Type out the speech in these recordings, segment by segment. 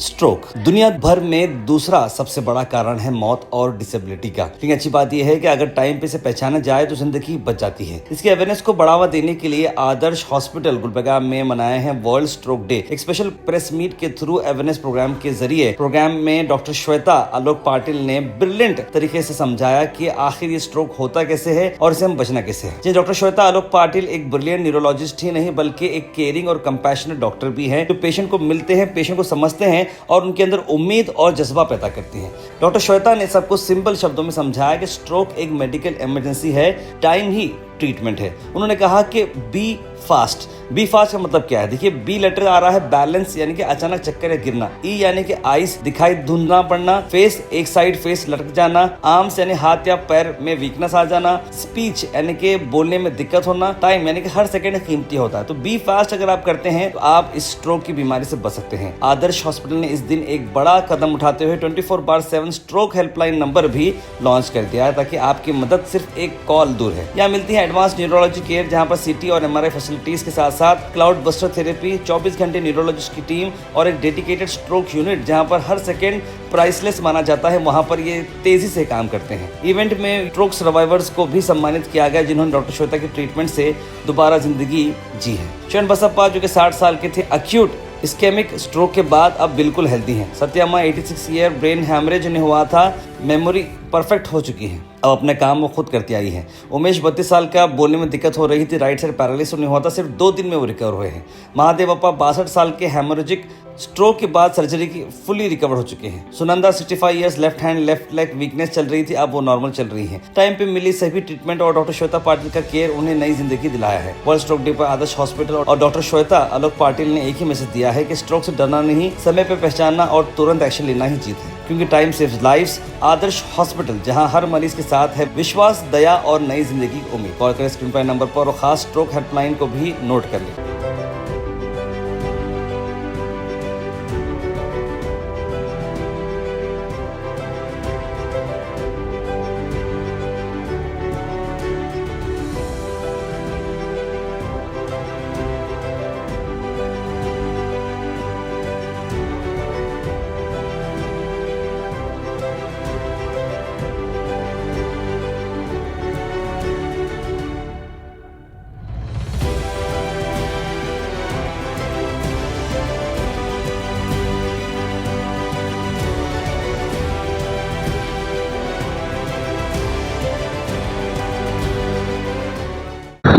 Stroke दुनिया भर में दूसरा सबसे बड़ा कारण है मौत और डिसेबिलिटी का। लेकिन अच्छी बात यह है कि अगर टाइम पे से पहचाना जाए तो जिंदगी बच जाती है। इसकी अवेयरनेस को बढ़ावा देने के लिए आदर्श हॉस्पिटल गुलबर्गा में मनाए हैं वर्ल्ड स्ट्रोक डे। एक स्पेशल प्रेस मीट के थ्रू अवेयरनेस प्रोग्राम के जरिए प्रोग्राम में डॉक्टर श्वेता आलोक पाटिल ने ब्रिलियंट तरीके से समझाया कि आखिर ये स्ट्रोक होता कैसे है और इसे हम बचना कैसे है। जी, डॉक्टर श्वेता आलोक पाटिल एक ब्रिलियंट न्यूरोलॉजिस्ट ही नहीं बल्कि एक केयरिंग और कंपैशनेट डॉक्टर भी है, जो पेशेंट को मिलते हैं, पेशेंट को समझते हैं और उनके अंदर उम्मीद और जज्बा पैदा करती है। डॉक्टर श्वेता ने सबको सिंपल शब्दों में समझाया कि स्ट्रोक एक मेडिकल इमरजेंसी है, टाइम ही ट्रीटमेंट है। उन्होंने कहा कि बी फास्ट का मतलब क्या है? देखिए, बी लेटर आ रहा है बैलेंस यानी कि अचानक चक्कर या गिरना, ई यानी कि आइस दिखाई धुंधला पड़ना, फेस एक साइड फेस लटक जाना, आर्म्स यानी हाथ या पैर में वीकनेस आ जाना, स्पीच यानी कि बोलने में दिक्कत होना, टाइम यानी कि हर सेकंड कीमती होता है। तो बी फास्ट अगर आप करते हैं तो आप इस स्ट्रोक की बीमारी से बच सकते हैं। आदर्श हॉस्पिटल ने इस दिन एक बड़ा कदम उठाते हुए 24/7 स्ट्रोक हेल्पलाइन नंबर भी लॉन्च कर दिया है, ताकि आपकी मदद सिर्फ एक कॉल दूर है। यहाँ मिलती है एडवांस न्यूरोलॉजी केयर, जहाँ पर सीटी और एमआरआई फैसिलिटीज के साथ साथ क्लाउड बस्टर थेरेपी, 24 घंटे न्यूरोलॉजिस्ट की टीम और एक डेडिकेटेड स्ट्रोक यूनिट जहां पर हर सेकंड प्राइसलेस माना जाता है। वहां पर ये तेजी से काम करते हैं। इवेंट में स्ट्रोक सर्वाइवर्स को भी सम्मानित किया गया, जिन्होंने डॉक्टर श्वेता के ट्रीटमेंट से दोबारा जिंदगी जी है। शरण बसप्पा जो कि 60 साल के थे, एक्यूट इस्केमिक स्ट्रोक के बाद अब बिल्कुल हेल्दी हैं। सत्यामा 86 ईयर ब्रेन हैमरेज उन्हें हुआ था, मेमोरी परफेक्ट हो चुकी है, अब अपने काम वो खुद करती आई है। उमेश 32 साल का, बोलने में दिक्कत हो रही थी, राइट साइड पैरालिसिस उन्हें हुआ था, सिर्फ 2 दिन में वो रिकवर हुए हैं। महादेव अप्पा 62 साल के, हेमोरेजिक स्ट्रोक के बाद सर्जरी की फुली रिकवर हो चुके हैं। Sunanda 65 years, left hand left leg weakness चल रही थी, अब वो नॉर्मल चल रही है। टाइम पे मिली सभी ट्रीटमेंट और डॉक्टर श्वेता पाटिल का केयर उन्हें नई जिंदगी दिलाया है। वर्ल्ड स्ट्रोक डे पर आदर्श हॉस्पिटल और डॉक्टर श्वेता आलोक पाटिल ने एक ही मैसेज दिया है कि स्ट्रोक से डरना नहीं, समय पे पहचानना और तुरंत एक्शन लेना ही जीत है, क्योंकि टाइम सेव्स लाइव्स। आदर्श हॉस्पिटल, जहां हर मरीज के साथ है विश्वास, दया और नई जिंदगी की उम्मीद। कॉल करें स्क्रीन पर नंबर पर और खास स्ट्रोक हेल्पलाइन को भी नोट कर लें।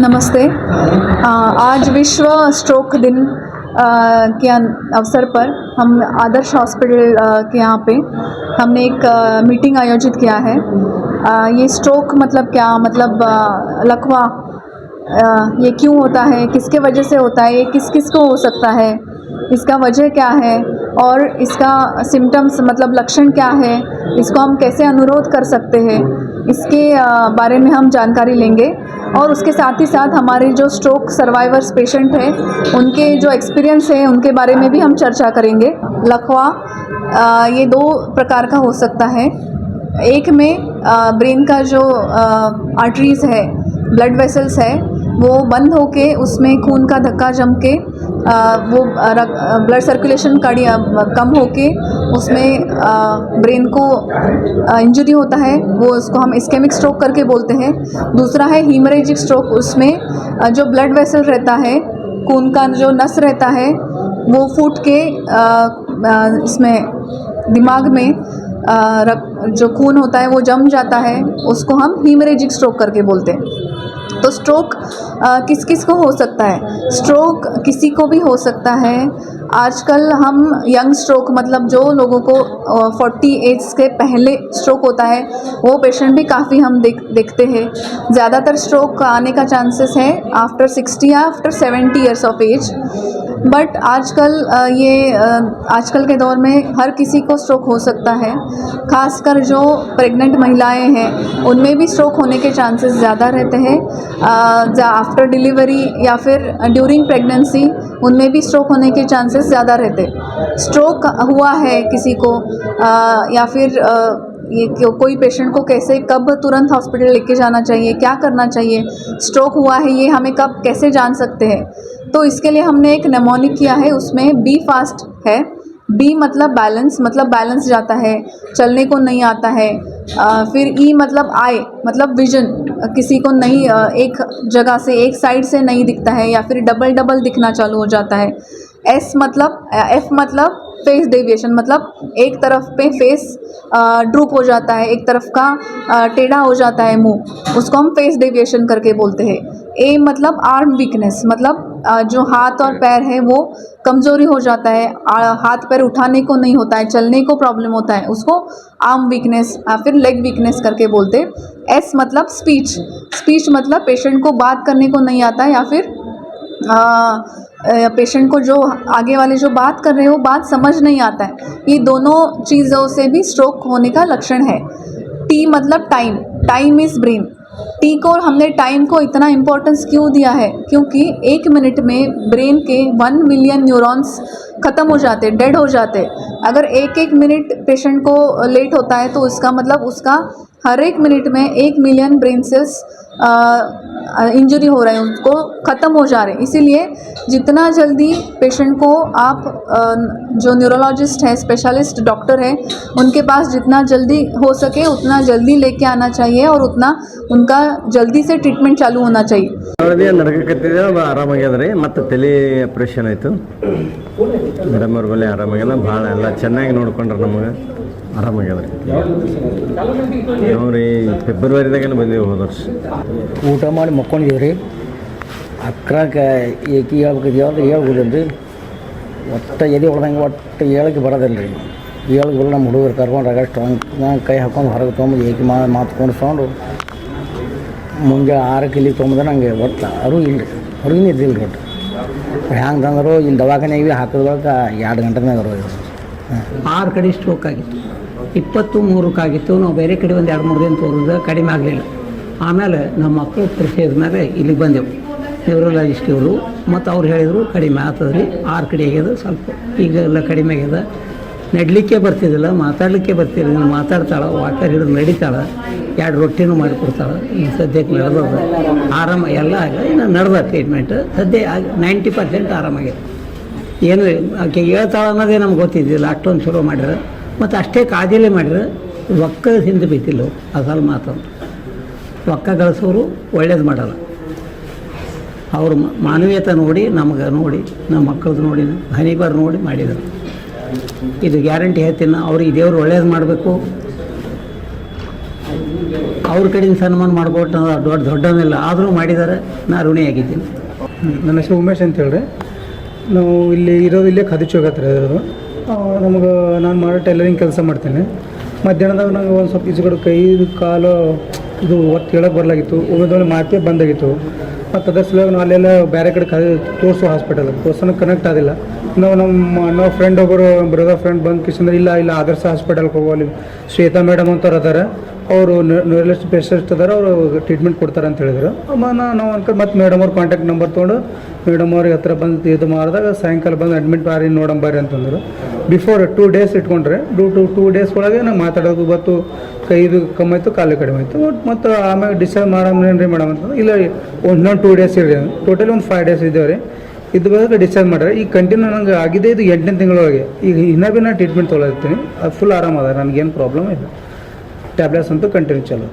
नमस्ते। आज विश्व स्ट्रोक दिन के अवसर पर हम आदर्श हॉस्पिटल के यहाँ पे हमने एक मीटिंग आयोजित किया है। ये स्ट्रोक मतलब क्या, मतलब लकवा ये क्यों होता है, किसके वजह से होता है, ये किस किस को हो सकता है, इसका वजह क्या है और इसका सिम्टम्स मतलब लक्षण क्या है, इसको हम कैसे अनुरोध कर सकते हैं, इसके बारे में हम जानकारी लेंगे। और उसके साथ ही साथ हमारे जो स्ट्रोक सर्वाइवर्स पेशेंट हैं, उनके जो एक्सपीरियंस है उनके बारे में भी हम चर्चा करेंगे। लकवा ये 2 प्रकार का हो सकता है। एक में ब्रेन का जो आर्टरीज है, ब्लड वेसल्स है, वो बंद होके उसमें खून का धक्का जम के वो ब्लड सर्कुलेशन कम होके उसमें ब्रेन को इंजरी होता है, वो उसको हम इस्केमिक स्ट्रोक करके बोलते हैं। दूसरा है हीमरेजिक स्ट्रोक, उसमें जो ब्लड वेसल रहता है, खून का जो नस रहता है, वो फूट के इसमें दिमाग में जो खून होता है वो जम जाता है, उसको हम हीमरेजिक स्ट्रोक करके बोलते हैं। तो स्ट्रोक किस किस को हो सकता है? स्ट्रोक किसी को भी हो सकता है। आजकल हम यंग स्ट्रोक मतलब जो लोगों को 40 एज के पहले स्ट्रोक होता है, वो पेशेंट भी काफ़ी हम देखते हैं। ज़्यादातर स्ट्रोक आने का चांसेस है आफ्टर 60 या after 70 years of age. But आजकल आजकल के दौर में हर किसी को स्ट्रोक हो सकता है। खासकर जो प्रेग्नेंट महिलाएं हैं, उनमें भी स्ट्रोक होने के चांसेस ज़्यादा रहते हैं। आफ्टर डिलीवरी या फिर ड्यूरिंग प्रेगनेंसी, उनमें भी स्ट्रोक होने के चांसेस ज़्यादा रहते। स्ट्रोक हुआ है किसी को या फिर ये कोई पेशेंट को कैसे कब तुरंत हॉस्पिटल लेके जाना चाहिए, क्या करना चाहिए, स्ट्रोक हुआ है ये हमें कब कैसे जान सकते हैं, तो इसके लिए हमने एक नेमोनिक किया है। उसमें बी फास्ट है, बी मतलब बैलेंस जाता है, चलने को नहीं आता है। फिर ई मतलब आई मतलब विजन, किसी को नहीं एक जगह से एक साइड से नहीं दिखता है या फिर डबल डबल दिखना चालू हो जाता है। एफ मतलब फेस डेविएशन, मतलब एक तरफ पे फेस ड्रूप हो जाता है, एक तरफ का टेढ़ा हो जाता है मुंह, उसको हम फेस डेविएशन करके बोलते हैं। ए मतलब आर्म वीकनेस, मतलब जो हाथ और पैर है वो कमज़ोरी हो जाता है, हाथ पैर उठाने को नहीं होता है, चलने को प्रॉब्लम होता है, उसको आर्म वीकनेस या फिर लेग वीकनेस करके बोलते हैं। एस मतलब स्पीच मतलब पेशेंट को बात करने को नहीं आता है या फिर पेशेंट को जो आगे वाले जो बात कर रहे हैं वो बात समझ नहीं आता है। ये दोनों चीज़ों से भी स्ट्रोक होने का लक्षण है। टी मतलब टाइम इज़ ब्रेन। टी को हमने टाइम को इतना इम्पोर्टेंस क्यों दिया है, क्योंकि 1 मिनट में ब्रेन के 1 मिलियन न्यूरॉन्स ख़त्म हो जाते, डेड हो जाते। अगर एक मिनट पेशेंट को लेट होता है तो इसका मतलब उसका हर एक मिनट में 1 मिलियन ब्रेन सेल्स इंजरी हो रहे हैं, उनको ख़त्म हो जा रहे हैं। इसीलिए जितना जल्दी पेशेंट को आप जो न्यूरोलॉजिस्ट है, स्पेशलिस्ट डॉक्टर है, उनके पास जितना जल्दी हो सके उतना जल्दी लेके आना चाहिए और उतना उनका जल्दी से ट्रीटमेंट चालू होना चाहिए। ನಡಕತ್ತಿದ್ದೆ ಆರಾಮಾಗ್ಯದ್ರಿ, ಮತ್ತು ತಲೆ ಆಪ್ರೇಷನ್ ಆಯಿತು. ಮೇಡಮ್ ಅವ್ರ ಬಳಿ ಆರಾಮಾಗ್ಯದ, ಭಾಳ ಎಲ್ಲ ಚೆನ್ನಾಗಿ ನೋಡ್ಕೊಂಡ್ರೆ ನಮಗೆ ಆರಾಮಾಗ್ಯದ್ರಿ. ನಾವು ರೀ ಫೆಬ್ರವರಿದಾಗೇನು ಬಂದೀವಿ ಹೋದ ವರ್ಷ. ಊಟ ಮಾಡಿ ಮಕ್ಕೊಂಡಿದ್ದೀವಿ ರೀ. ಅಕ್ರಕ್ಕೆ ಏಕಿ ಹೇಳ್ಬೇಕಿದ್ಯಾವ ಅಂದ್ರೆ ಹೇಳ್ಬೋದಿಲ್ಲ ರೀ. ಒಟ್ಟು ಎದೆ ಹೊಡೆದಂಗೆ ಒಟ್ಟು ಹೇಳಕ್ಕೆ ಬರೋದಿಲ್ಲ ರೀ. ಹೇಳಕ್ಕೆ ಬರಲ್ಲ. ನಮ್ಮ ಹುಡುಗರು ಕರ್ಕೊಂಡು ಅಗಷ್ಟು ಕೈ ಹಾಕೊಂಡು ಹೊರಗೆ ತೊಗೊಂಡು ಏಕಿ ಮಾತ್ಕೊಂಡು ತೊಗೊಂಡು ಮುಂಜಾನೆ 6ಕ್ಕೆ ಇಲ್ಲಿಗೆ ತೊಗೊಂಬಂದ್ರೆ ನಂಗೆ ಒಟ್ಟು ಅರು ಇಲ್ಲ ರೀ, ಹೊರಗಿನ ಇದ್ದಿಲ್ಲ ರೀ. ಒಟ್ಟು ಹ್ಯಾಂಗೆ ತಂದರು ಇಲ್ಲಿ ದವಾಖಾನೆಗೆ ಹಾಕಿದ ಬಳಿಕ 2 ಗಂಟೆ ಮ್ಯಾಗ ಅರು 6 ಕಡೆ ಸ್ಟ್ರೋಕ್ ಆಗಿತ್ತು, 23ಕ್ಕಾಗಿತ್ತು. ನಾವು ಬೇರೆ ಕಡೆ ಒಂದು 2-3 ದಿನ ತೋರಿದ ಕಡಿಮೆ ಆಗಲಿಲ್ಲ. ಆಮೇಲೆ ನಮ್ಮ ಮಕ್ಕಳು ಪರಿಚಯದ ಮೇಲೆ ಇಲ್ಲಿಗೆ ಬಂದೆವು ನ್ಯೂರೋಲಜಿಸ್ಟ್ ಇವರು, ಮತ್ತು ಅವ್ರು ಹೇಳಿದರು ಕಡಿಮೆ ಆಗ್ತದೆ ರೀ, 6 ಕಡೆ ಆಗ್ಯದ, ಸ್ವಲ್ಪ ಈಗೆಲ್ಲ ಕಡಿಮೆ ಆಗ್ಯದ. ನಡಲಿಕ್ಕೆ ಬರ್ತಿದ್ದಿಲ್ಲ, ಮಾತಾಡಲಿಕ್ಕೆ ಬರ್ತಿರಲಿಲ್ಲ. ಮಾತಾಡ್ತಾಳೆ, ವಾಕರ್ ಹಿಡಿದು ನಡೀತಾಳೆ, 2 ರೊಟ್ಟಿನೂ ಮಾಡಿಕೊಡ್ತಾಳೆ. ಈಗ ಸದ್ಯಕ್ಕೆ ನಡೆದದ ಆರಾಮ ಎಲ್ಲ ಆಗ ಇನ್ನು ನಡೆದ ಟ್ರೀಟ್ಮೆಂಟ್ ಸದ್ಯ 90% ಆರಾಮಾಗಿದೆ. ಏನು ಆಕೆ ಹೇಳ್ತಾಳೆ ಅನ್ನೋದೇ ನಮ್ಗೆ ಗೊತ್ತಿದ್ದಿಲ್ಲ. ಅಷ್ಟೊಂದು ಶುರು ಮಾಡಿದ್ರೆ ಮತ್ತು ಅಷ್ಟೇ ಕಾದಿಲೆ ಮಾಡಿದ್ರೆ ರೊಕ್ಕ ಹಿಂದೆ ಬೈತಿಲ್ಲ. ಅಸಲು ಮಾತಂತ ರೊಕ್ಕ ಗಳಿಸೋರು ಒಳ್ಳೇದು ಮಾಡಲ್ಲ. ಅವರು ಮಾನವೀಯತೆ ನೋಡಿ, ನಮ್ಗೆ ನೋಡಿ, ನಮ್ಮ ಮಕ್ಕಳದ್ದು ನೋಡಿ, ಹನಿಬಾರ್ ನೋಡಿ ಮಾಡಿದರು. ಇದು ಗ್ಯಾರಂಟಿ ಹೇಳ್ತೀನಿ. ಅವ್ರಿಗೆ ದೇವರು ಒಳ್ಳೇದು ಮಾಡಬೇಕು, ಅವ್ರ ಕಡೆಯಿಂದ ಸನ್ಮಾನ ಮಾಡ್ಕೊಟ್ಟು ದೊಡ್ಡವನ್ನೆಲ್ಲ ಆದರೂ ಮಾಡಿದ್ದಾರೆ. ನಾ ಋಣಿಯಾಗಿದ್ದೀನಿ. ನನ್ನ ಹೆಸರು ಉಮೇಶ್ ಅಂತ ಹೇಳ್ರಿ. ನಾವು ಇಲ್ಲಿ ಇರೋದು ಇಲ್ಲೇ ಖಾದಿಚೌಕ ಹತ್ರ ಇರೋದು. ನಮಗೆ ನಾನು ಮಾಡೋ ಟೈಲರಿಂಗ್ ಕೆಲಸ ಮಾಡ್ತೇನೆ. ಮಧ್ಯಾಹ್ನದಾಗ ನಂಗೆ ಒಂದು ಸ್ವಲ್ಪ ಈಚೆ ಕಡೆ ಕೈ ಕಾಲು ಇದು ಒತ್ತು ಹೇಳೋಕೆ ಬರಲಾಗಿತ್ತು. ಒಮ್ಮೆ ಮಾತೇ ಬಂದಾಗಿತ್ತು. ಮತ್ತು ಅದ್ರ ಸಲುವಾಗಿ ನಾವು ಅಲ್ಲೆಲ್ಲ ಬೇರೆ ಕಡೆ ತೋರಿಸೋ ಹಾಸ್ಪಿಟಲ್ ತೋರ್ಸೋಕೆ ಕನೆಕ್ಟ್ ಆಗಿಲ್ಲ. ನಾವು ಫ್ರೆಂಡ್ ಒಬ್ಬರು ಬ್ರದರ್ ಫ್ರೆಂಡ್ ಬಂದು ಕಿಶಂದ್ರೆ ಇಲ್ಲ ಆದರ್ಶ ಹಾಸ್ಪಿಟಲ್ಗೆ ಹೋಗೋಲ್ಲಿ ಶ್ವೇತಾ ಮೇಡಮ್ ಅಂತವ್ರು ಅದಾರೆ, ಅವರು ನ್ಯೂರಲಿಸ್ಟ್ ಸ್ಪೆಷಲಿಸ್ಟ್ ಅದಾರೆ, ಅವರು ಟ್ರೀಟ್ಮೆಂಟ್ ಕೊಡ್ತಾರೆ ಅಂತ ಹೇಳಿದ್ರು. ನಾವು ಅನ್ಕೊಂಡು ಮತ್ತು ಮೇಡಮ್ ಅವ್ರ ಕಾಂಟ್ಯಾಕ್ಟ್ ನಂಬರ್ ತೊಗೊಂಡು ಮೇಡಮ್ ಅವ್ರಿಗೆ ಹತ್ರ ಬಂದು ಇದು ಮಾಡಿದಾಗ ಸಾಯಂಕಾಲ ಬಂದು ಅಡ್ಮಿಟ್ ಬಾರಿ ನೋಡಂಬಾರಿ ಅಂತಂದರು. ಬಿಫೋರ್ 2 ಡೇಸ್ ಇಟ್ಕೊಂಡ್ರೆ 2 ಡೇಸ್ ಒಳಗೆ ನಾವು ಮಾತಾಡೋದು ಬತ್ತು, ಕೈದು ಕಮ್ಮಿ ಆಯಿತು, ಕಾಲು ಕಡಿಮೆ ಆಯಿತು. ಮತ್ತು ಆಮೇಲೆ ಡಿಸ್ಚಾರ್ಜ್ ಮಾಡೋಣ ಮೇಡಮ್ ಅಂತಂದ್ರೆ ಇಲ್ಲ ಇನ್ನೊಂದು 2 ಡೇಸ್ ಇರಲಿ, ಟೋಟಲಿ ಒಂದು 5 ಡೇಸ್ ಇದ್ದೇವೆ ರೀ. ಇದು ಬಂದಾಗ ಡಿಸ್ಚಾರ್ಜ್ ಮಾಡ್ರೆ ಈಗ ಕಂಟಿನ್ಯೂ ನಂಗೆ ಆಗಿದೆ. ಇದು 8ನೇ ತಿಂಗಳೊಳಗೆ ಈಗ ಇನ್ನೂ ಭೀ ನಾನು ಟ್ರೀಟ್ಮೆಂಟ್ ತೊಗೊಳತ್ತೀನಿ. ಅದು ಫುಲ್ ಆರಾಮದ, ನನಗೇನು ಪ್ರಾಬ್ಲಮ್ ಇಲ್ಲ. ಟ್ಯಾಬ್ಲೆಟ್ಸ್ ಅಂತೂ ಕಂಟಿನ್ಯೂ ಚಲೋ.